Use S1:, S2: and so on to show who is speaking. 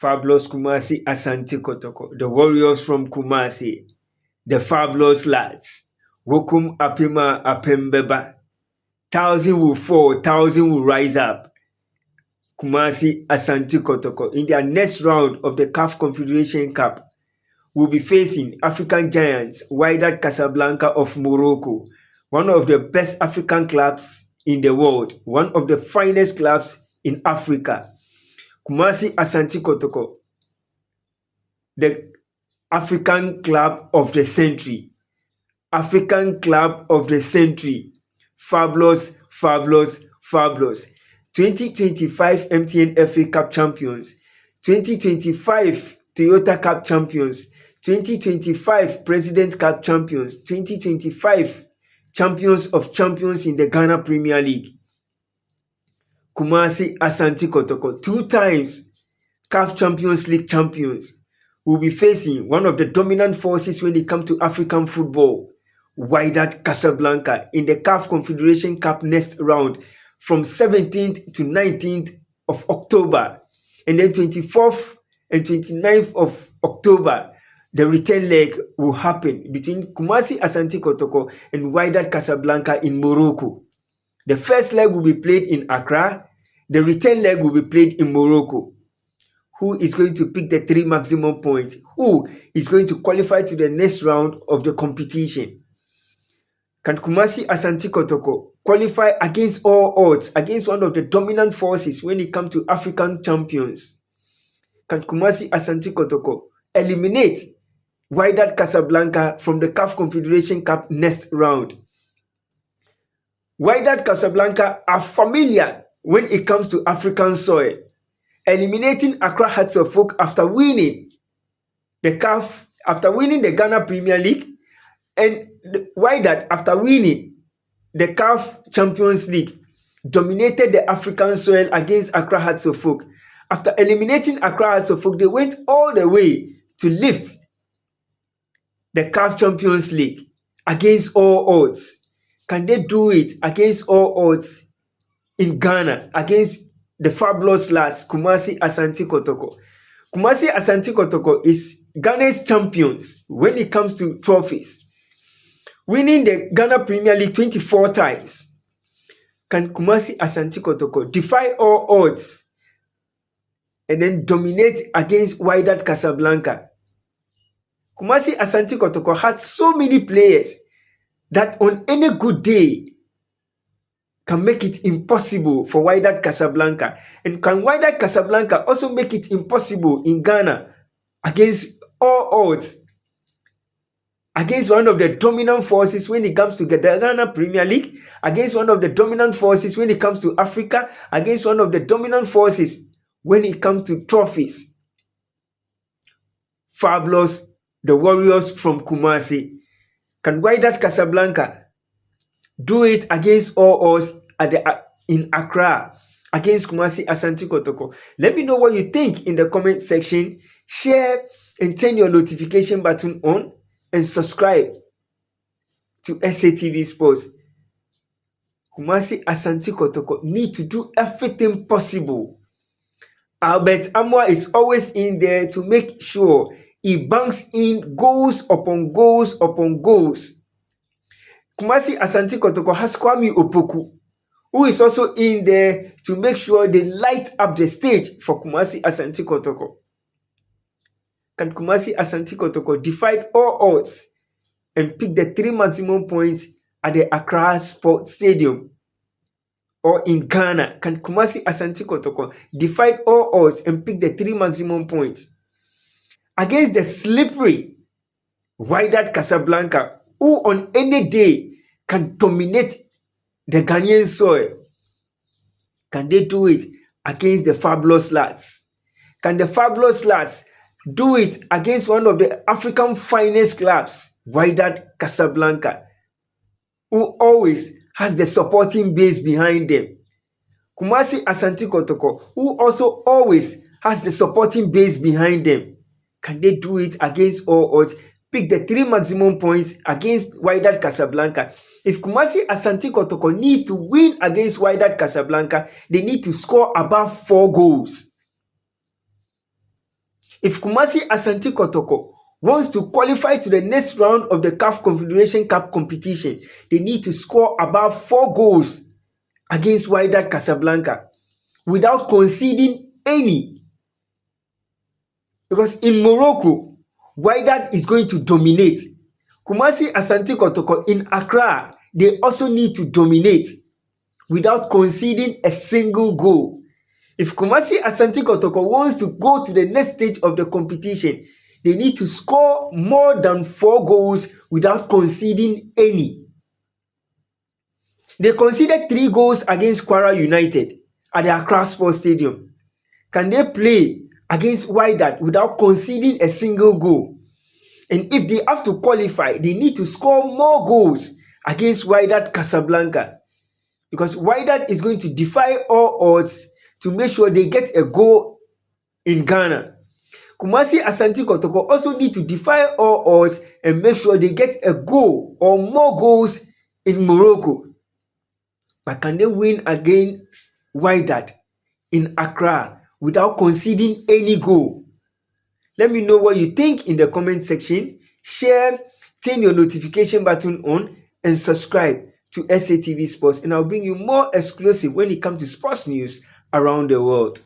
S1: Fabulous Kumasi Asante Kotoko, the Warriors from Kumasi, the Fabulous Lads, Wokum Apima Apembeba, 1,000 will fall, 1,000 will rise up. Kumasi Asante Kotoko in their next round of the CAF Confederation Cup will be facing African giants Wydad Casablanca of Morocco, one of the best African clubs in the world, one of the finest clubs in Africa. Kumasi Asante Kotoko, the African club of the century. African club of the century. Fabulous, fabulous, fabulous. 2025 MTN FA Cup champions. 2025 Toyota Cup champions. 2025 President Cup champions. 2025 champions of champions in the Ghana Premier League. Kumasi Asante Kotoko, 2 times CAF Champions League champions, will be facing one of the dominant forces when it comes to African football, Wydad Casablanca, in the CAF Confederation Cup next round from 17th to 19th of October. And then 24th and 29th of October, the return leg will happen between Kumasi Asante Kotoko and Wydad Casablanca in Morocco. The first leg will be played in Accra. The return leg will be played in Morocco. Who is going to pick the 3 maximum points? Who is going to qualify to the next round of the competition? Can Kumasi Asante Kotoko qualify against all odds, against one of the dominant forces when it comes to African champions? Can Kumasi Asante Kotoko eliminate Wydad Casablanca from the CAF Confederation Cup next round? Wydad Casablanca are familiar when it comes to African soil, eliminating Accra Hearts of Oak after winning the CAF, after winning the Ghana Premier League, and Wydad after winning the CAF Champions League, dominated the African soil against Accra Hearts of Oak. After eliminating Accra Hearts of Oak, they went all the way to lift the CAF Champions League against all odds. Can they do it against all odds in Ghana, against the fabulous lads, Kumasi Asante Kotoko? Kumasi Asante Kotoko is Ghana's champions when it comes to trophies, winning the Ghana Premier League 24 times. Can Kumasi Asante Kotoko defy all odds and then dominate against Wydad Casablanca? Kumasi Asante Kotoko had so many players that on any good day can make it impossible for Wydad Casablanca. And can Wydad Casablanca also make it impossible in Ghana against all odds, against one of the dominant forces when it comes to the Ghana Premier League, against one of the dominant forces when it comes to Africa, against one of the dominant forces when it comes to trophies? Fabulous, the Warriors from Kumasi. Can Wydad Casablanca do it against all odds in Accra against Kumasi Asante Kotoko? Let me know what you think in the comment section. Share and turn your notification button on and subscribe to SATV Sports. Kumasi Asante Kotoko need to do everything possible. Albert Amwa is always in there to make sure he banks in goals upon goals upon goals. Kumasi Asante Kotoko has Kwame Opoku, who is also in there to make sure they light up the stage for Kumasi Asante Kotoko. Can Kumasi Asante Kotoko defy all odds and pick the 3 maximum points at the Accra Sports Stadium or in Ghana? Can Kumasi Asante Kotoko defy all odds and pick the 3 maximum points against the slippery Wydad Casablanca, who on any day can dominate the Ghanaian soil? Can they do it against the fabulous lads? Can the fabulous lads do it against one of the African finest clubs, Wydad Casablanca, who always has the supporting base behind them? Kumasi Asante Kotoko, who also always has the supporting base behind them. Can they do it against all odds? Pick the 3 maximum points against Wydad Casablanca. If Kumasi Asante Kotoko needs to win against Wydad Casablanca, they need to score above 4 goals. If Kumasi Asante Kotoko wants to qualify to the next round of the CAF Confederation Cup competition, they need to score above 4 goals against Wydad Casablanca without conceding any. Because in Morocco, Wydad is going to dominate. Kumasi Asante Kotoko in Accra, they also need to dominate without conceding a single goal. If Kumasi Asante Kotoko wants to go to the next stage of the competition, they need to score more than 4 goals without conceding any. They conceded 3 goals against Kwara United at the Accra Sports Stadium. Can they play against Wydad without conceding a single goal? And if they have to qualify, they need to score more goals against Wydad Casablanca. Because Wydad is going to defy all odds to make sure they get a goal in Ghana. Kumasi Asante Kotoko also need to defy all odds and make sure they get a goal or more goals in Morocco. But can they win against Wydad in Accra without conceding any goal? Let me know what you think in the comment section. Share, turn your notification button on, and subscribe to SATV Sports. And I'll bring you more exclusive when it comes to sports news around the world.